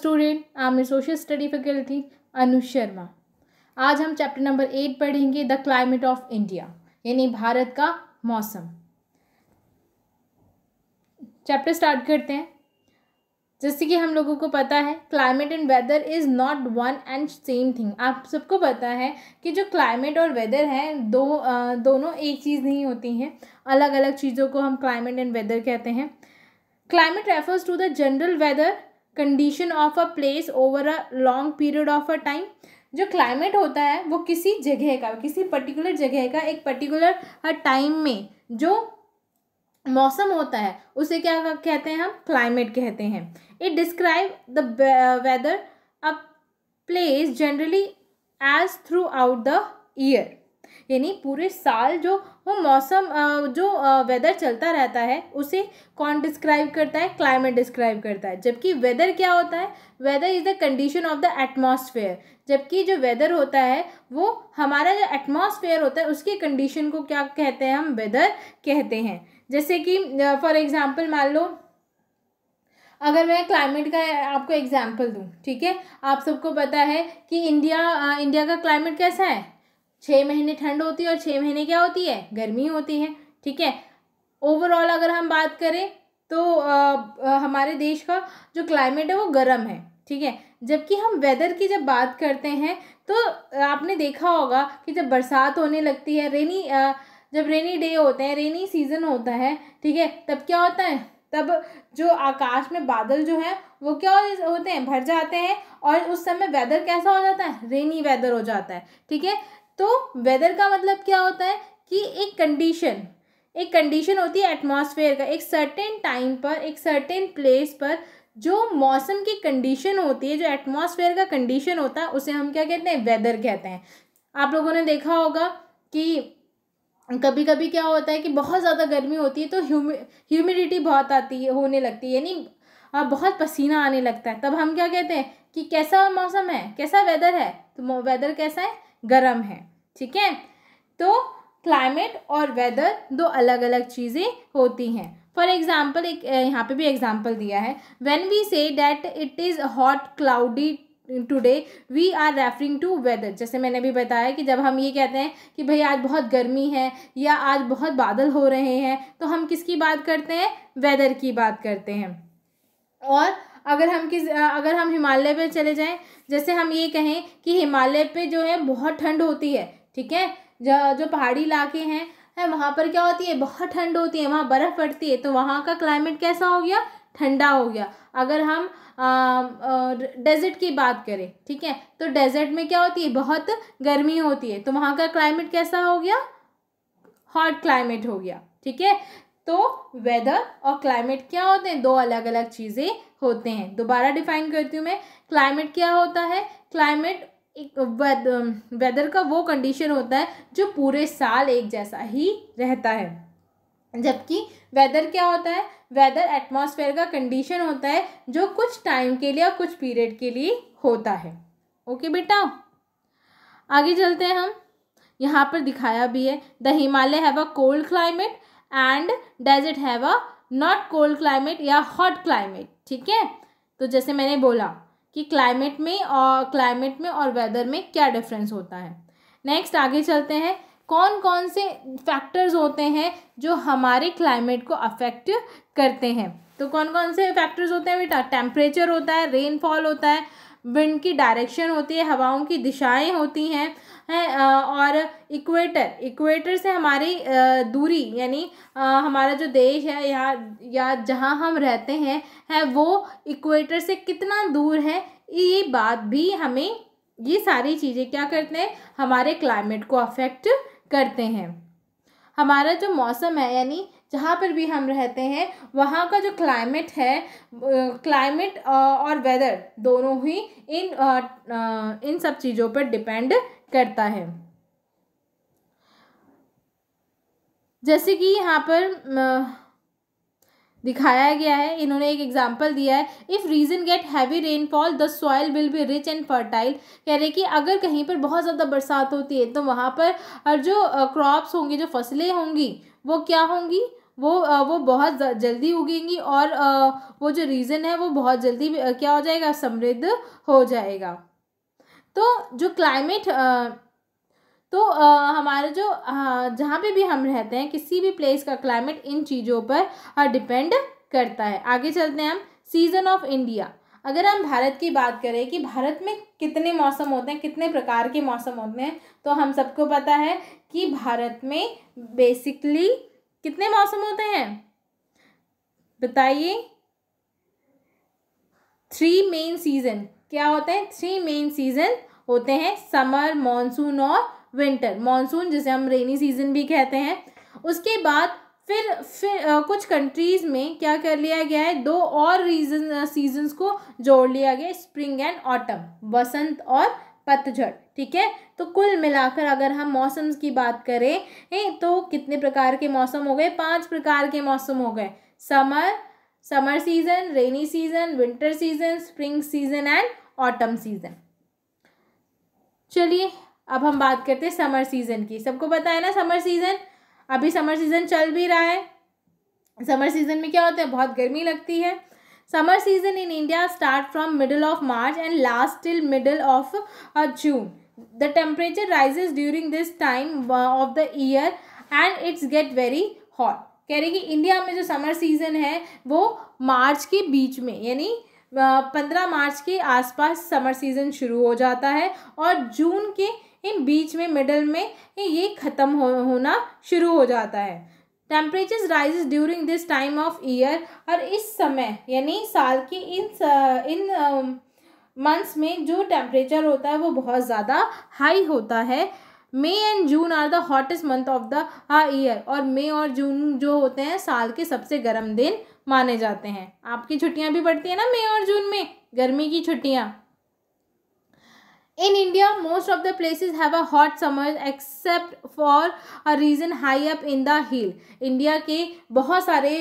Student, I am social study faculty Anu Sharma. आज हम chapter number 8 पढ़ेंगे, द क्लाइमेट ऑफ इंडिया, यानी भारत का मौसम। चैप्टर स्टार्ट करते हैं। जैसे कि हम लोगों को पता है, climate and weather is not one and same thing. आप सबको पता है कि जो क्लाइमेट और वेदर हैं दोनों एक चीज़ नहीं होती हैं, अलग अलग चीज़ों को हम क्लाइमेट एंड वेदर कहते हैं। Climate refers to the general weather condition of a place over a long period of a time. जो क्लाइमेट होता है वो किसी जगह का, किसी पर्टिकुलर जगह का एक पर्टिकुलर टाइम में जो मौसम होता है उसे क्या कहते हैं, हम क्लाइमेट कहते हैं। It describe the weather a place generally as throughout the year, यानी पूरे साल जो वो मौसम वेदर चलता रहता है उसे कौन डिस्क्राइब करता है, क्लाइमेट डिस्क्राइब करता है। जबकि वेदर क्या होता है, weather is the condition of the atmosphere. जबकि जो वेदर होता है वो हमारा जो एटमॉस्फेयर होता है उसकी कंडीशन को क्या कहते हैं, हम वेदर कहते हैं। जैसे कि फॉर एग्जांपल मान लो, अगर मैं क्लाइमेट का आपको एग्जांपल दूं, ठीक है। आप सबको पता है कि इंडिया का क्लाइमेट कैसा है, 6 महीने ठंड होती है और 6 महीने क्या होती है, गर्मी होती है, ठीक है। ओवरऑल अगर हम बात करें तो हमारे देश का जो क्लाइमेट है वो गर्म है, ठीक है। जबकि हम वेदर की जब बात करते हैं तो आपने देखा होगा कि जब बरसात होने लगती है, जब रेनी डे होते हैं, रेनी सीजन होता है, ठीक है, तब क्या होता है, तब जो आकाश में बादल जो है वो क्या होते हैं, भर जाते हैं और उस समय वेदर कैसा हो जाता है, रेनी वेदर हो जाता है, ठीक है। तो वेदर का मतलब क्या होता है कि एक कंडीशन होती है एटमॉस्फेयर का, एक सर्टेन टाइम पर, एक सर्टेन प्लेस पर जो मौसम की कंडीशन होती है, जो एटमॉस्फेयर का कंडीशन होता है उसे हम क्या कहते हैं, वेदर कहते हैं। आप लोगों ने देखा होगा कि कभी कभी क्या होता है कि बहुत ज़्यादा गर्मी होती है तो ह्यूमिडिटी बहुत आती है, होने लगती है, यानी बहुत पसीना आने लगता है। तब हम क्या कहते हैं कि कैसा मौसम है, कैसा वेदर है, तो वेदर कैसा है, गर्म है, ठीक है। तो क्लाइमेट और वेदर दो अलग अलग चीज़ें होती हैं। फॉर एग्जाम्पल, एक यहाँ पे भी एग्जाम्पल दिया है, when we say that it is hot cloudy today we are referring to weather. जैसे मैंने भी बताया कि जब हम ये कहते हैं कि भाई आज बहुत गर्मी है या आज बहुत बादल हो रहे हैं तो हम किसकी बात करते हैं, वेदर की बात करते हैं। और अगर हम हिमालय पे चले जाएं, जैसे हम ये कहें कि हिमालय पे जो है बहुत ठंड होती है, ठीक है, जो पहाड़ी इलाके हैं वहाँ पर क्या होती है, बहुत ठंड होती है, वहाँ बर्फ़ पड़ती है, तो वहाँ का क्लाइमेट कैसा हो गया, ठंडा हो गया। अगर हम डेजर्ट की बात करें, ठीक है, तो डेजर्ट में क्या होती है, बहुत गर्मी होती है, तो वहाँ का क्लाइमेट कैसा हो गया, हॉट क्लाइमेट हो गया, ठीक है। तो वेदर और क्लाइमेट क्या होते हैं, दो अलग अलग चीज़ें होते हैं। दोबारा डिफाइन करती हूँ मैं, क्लाइमेट क्या होता है, क्लाइमेट एक वेदर का वो कंडीशन होता है जो पूरे साल एक जैसा ही रहता है। जबकि वेदर क्या होता है, वेदर एटमॉस्फेयर का कंडीशन होता है जो कुछ टाइम के लिए और कुछ पीरियड के लिए होता है। ओके बेटा, आगे चलते हैं हम। यहाँ पर दिखाया भी है, the Himalaya have a cold climate and desert have a not cold climate या हॉट क्लाइमेट, ठीक है। तो जैसे मैंने बोला कि क्लाइमेट में और वेदर में क्या डिफरेंस होता है। नेक्स्ट आगे चलते हैं, कौन कौन से फैक्टर्स होते हैं जो हमारे क्लाइमेट को अफेक्ट करते हैं। तो कौन कौन से फैक्टर्स होते हैं बेटा, टेम्परेचर होता है, रेनफॉल होता है, विंड की डायरेक्शन होती है, हवाओं की दिशाएं होती हैं और इक्वेटर से हमारी दूरी, यानी हमारा जो देश है या जहाँ हम रहते हैं वो इक्वेटर से कितना दूर है, ये बात भी हमें, ये सारी चीज़ें क्या करते हैं, हमारे क्लाइमेट को अफेक्ट करते हैं। हमारा जो मौसम है, यानी जहाँ पर भी हम रहते हैं वहाँ का जो क्लाइमेट है, क्लाइमेट और वेदर दोनों ही इन सब चीज़ों पर डिपेंड करता है। जैसे कि यहाँ पर दिखाया गया है, इन्होंने एक एग्जाम्पल दिया है, if region get heavy rainfall the soil will be rich and fertile. कह रहे कि अगर कहीं पर बहुत ज़्यादा बरसात होती है तो वहाँ पर जो क्रॉप्स होंगी, जो फसलें होंगी वो क्या होंगी, वो बहुत जल्दी उगेंगी और वो जो रीजन है वो बहुत जल्दी क्या हो जाएगा, समृद्ध हो जाएगा। तो जो क्लाइमेट तो हमारे जो जहाँ पे भी हम रहते हैं किसी भी प्लेस का क्लाइमेट इन चीज़ों पर डिपेंड करता है। आगे चलते हैं हम सीज़न ऑफ इंडिया। अगर हम भारत की बात करें कि भारत में कितने मौसम होते हैं, कितने प्रकार के मौसम होते हैं, तो हम सबको पता है कि भारत में बेसिकली कितने मौसम होते हैं, बताइए। 3 मेन सीजन क्या होते हैं, 3 मेन सीजन होते हैं, समर, मॉनसून और विंटर। मॉनसून जिसे हम रेनी सीजन भी कहते हैं। उसके बाद फिर कुछ कंट्रीज़ में क्या कर लिया गया है, 2 और सीजन्स को जोड़ लिया गया, स्प्रिंग एंड ऑटम, वसंत और पतझड़। ठीक है, तो कुल मिलाकर अगर हम मौसम की बात करें तो कितने प्रकार के मौसम हो गए, 5 प्रकार के मौसम हो गए। Summer season, rainy season, winter season, spring season and autumn season. चलिए अब हम बात करते हैं समर सीजन की। सबको पता है ना समर सीजन, अभी समर सीजन चल भी रहा है। समर सीजन में क्या होता है, बहुत गर्मी लगती है। Summer season in India start from middle of March and last till middle of June. The temperature rises during this time of the year and it's get very hot. कह रहे कि इंडिया में जो समर सीजन है वो मार्च के बीच में, यानी 15 मार्च के आसपास समर सीजन शुरू हो जाता है और जून के इन बीच में, मिडल में ये ख़त्म होना शुरू हो जाता है। Temperature rises during this time of year, और इस समय यानी साल के इन मंथ्स में जो टेम्परेचर होता है वो बहुत ज़्यादा हाई होता है। May and June are the hottest month of the year, और मई और जून जो होते हैं साल के सबसे गर्म दिन माने जाते हैं। आपकी छुट्टियां भी पड़ती है ना मई और जून में, गर्मी की छुट्टियां। In India, most of the places have a hot summer except for a region high up in the hill. India के बहुत सारे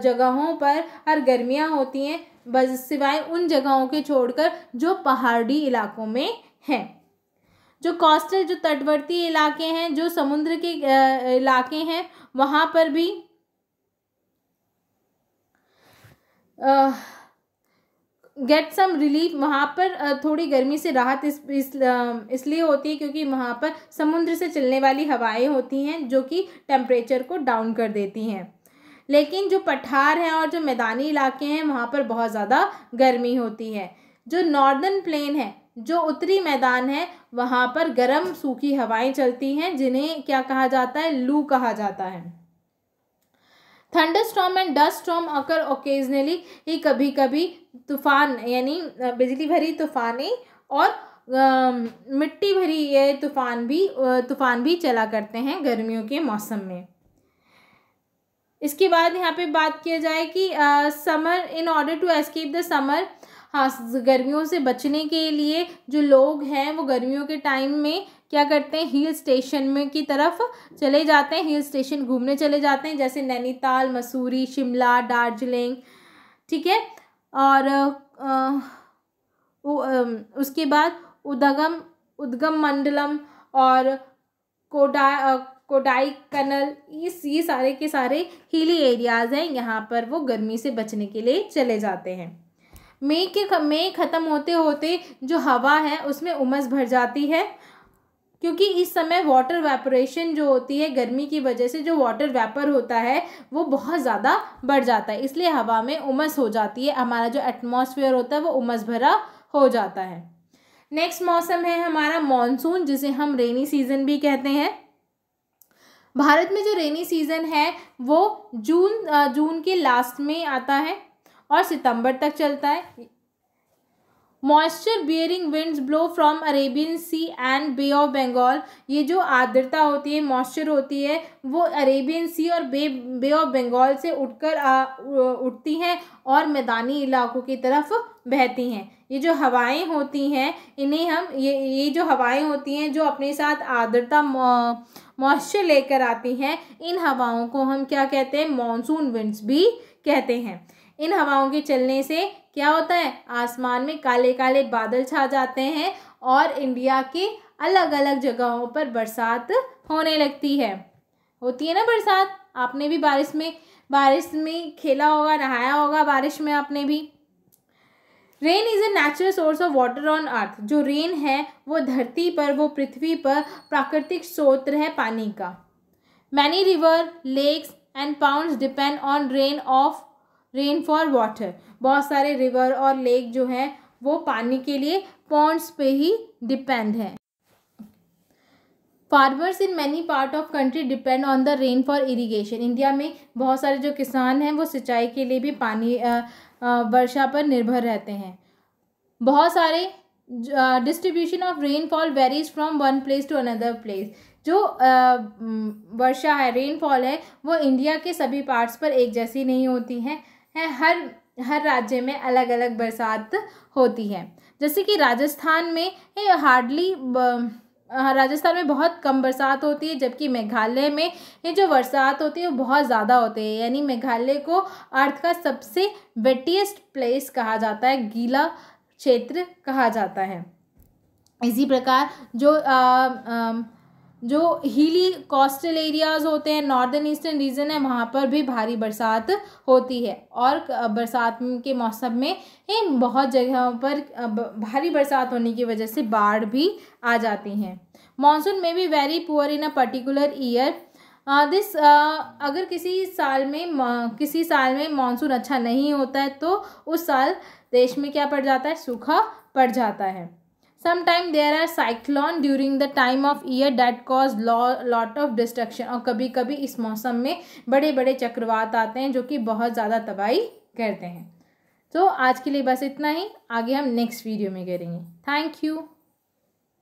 जगहों पर हर गर्मियाँ होती हैं, बस सिवाय उन जगहों के छोड़कर जो पहाड़ी इलाकों में हैं। जो कोस्टल, जो तटवर्ती इलाके हैं, जो समुद्र के इलाके हैं, वहाँ पर भी गेट सम रिलीफ, वहाँ पर थोड़ी गर्मी से राहत इसलिए होती है क्योंकि वहाँ पर समुद्र से चलने वाली हवाएं होती हैं जो कि टेम्परेचर को डाउन कर देती हैं। लेकिन जो पठार हैं और जो मैदानी इलाके हैं वहाँ पर बहुत ज़्यादा गर्मी होती है। जो नॉर्दर्न प्लेन है, जो उत्तरी मैदान है, वहाँ पर गर्म सूखी हवाएं चलती हैं जिन्हें क्या कहा जाता है, लू कहा जाता है। Thunderstorm and dust storm occur occasionally, ये कभी कभी तूफान यानी बिजली भरी तूफानें और मिट्टी भरी ये तूफान भी चला करते हैं गर्मियों के मौसम में। इसके बाद यहाँ पे बात किया जाए कि summer, in order to escape the summer, हाँ, गर्मियों से बचने के लिए जो लोग हैं वो गर्मियों के टाइम में क्या करते हैं, हिल स्टेशन में की तरफ चले जाते हैं, हिल स्टेशन घूमने चले जाते हैं, जैसे नैनीताल, मसूरी, शिमला, दार्जिलिंग। ठीक है, और उसके बाद उद्गम मंडलम और कोडाईकनाल, ये सारे के सारे हिली एरियाज़ हैं, यहाँ पर वो गर्मी से बचने के लिए चले जाते हैं। मई ख़त्म होते होते जो हवा है उसमें उमस भर जाती है क्योंकि इस समय वाटर वेपोरेशन जो होती है, गर्मी की वजह से जो वाटर वेपर होता है वो बहुत ज़्यादा बढ़ जाता है, इसलिए हवा में उमस हो जाती है, हमारा जो एटमॉस्फेयर होता है वो उमस भरा हो जाता है। नेक्स्ट मौसम है हमारा मॉनसून, जिसे हम रेनी सीजन भी कहते हैं। भारत में जो रेनी सीजन है वो जून के लास्ट में आता है और सितंबर तक चलता है। Moisture bearing winds blow from Arabian Sea and Bay of Bengal, ये जो आर्द्रता होती है, मॉइस्चर होती है, वो अरेबियन सी और बे ऑफ बंगाल से उठती हैं और मैदानी इलाकों की तरफ बहती हैं। ये जो हवाएं होती हैं इन्हें हम ये जो हवाएं होती हैं जो अपने साथ आर्द्रता मॉइस्चर लेकर आती हैं, इन हवाओं को हम क्या कहते हैं, मॉनसून विंड्स भी कहते हैं। इन हवाओं के चलने से क्या होता है, आसमान में काले काले बादल छा जाते हैं और इंडिया के अलग अलग जगहों पर बरसात होने लगती है। होती है ना बरसात, आपने भी बारिश में खेला होगा, नहाया होगा बारिश में आपने भी। Rain is a natural source of water on earth. जो रेन है वो धरती पर, वो पृथ्वी पर प्राकृतिक स्रोत है पानी का। Many river, lakes and ponds depend on rain for water. बहुत सारे रिवर और लेक जो हैं वो पानी के लिए पॉन्ड्स पे ही डिपेंड है। Farmers in many part of country depend on the rain for irrigation. India में बहुत सारे जो किसान हैं वो सिंचाई के लिए भी पानी वर्षा पर निर्भर रहते हैं। बहुत सारे distribution of rainfall varies from one place to another place. जो वर्षा है, रेनफॉल है, वो इंडिया के सभी पार्ट्स पर एक जैसी नहीं होती हैं। हर राज्य में अलग अलग बरसात होती है। जैसे कि राजस्थान में राजस्थान में बहुत कम बरसात होती है, जबकि मेघालय में ये जो बरसात होती है वो बहुत ज़्यादा होती है। यानी मेघालय को अर्थ का सबसे वेटिएस्ट प्लेस कहा जाता है, गीला क्षेत्र कहा जाता है। इसी प्रकार जो हिली कोस्टल एरियाज़ होते हैं, नॉर्दर्न ईस्टर्न रीजन है, वहाँ पर भी भारी बरसात होती है। और बरसात के मौसम में बहुत जगहों पर भारी बरसात होने की वजह से बाढ़ भी आ जाती हैं। मानसून में भी very poor in a particular year. अगर किसी साल में मानसून अच्छा नहीं होता है तो उस साल देश में क्या पड़ जाता है, सूखा पड़ जाता है। Sometimes there are cyclone during the time of year that cause lot of destruction। और कभी कभी इस मौसम में बड़े बड़े चक्रवात आते हैं जो कि बहुत ज़्यादा तबाही करते हैं। तो आज के लिए बस इतना ही, आगे हम नेक्स्ट वीडियो में करेंगे। Thank you.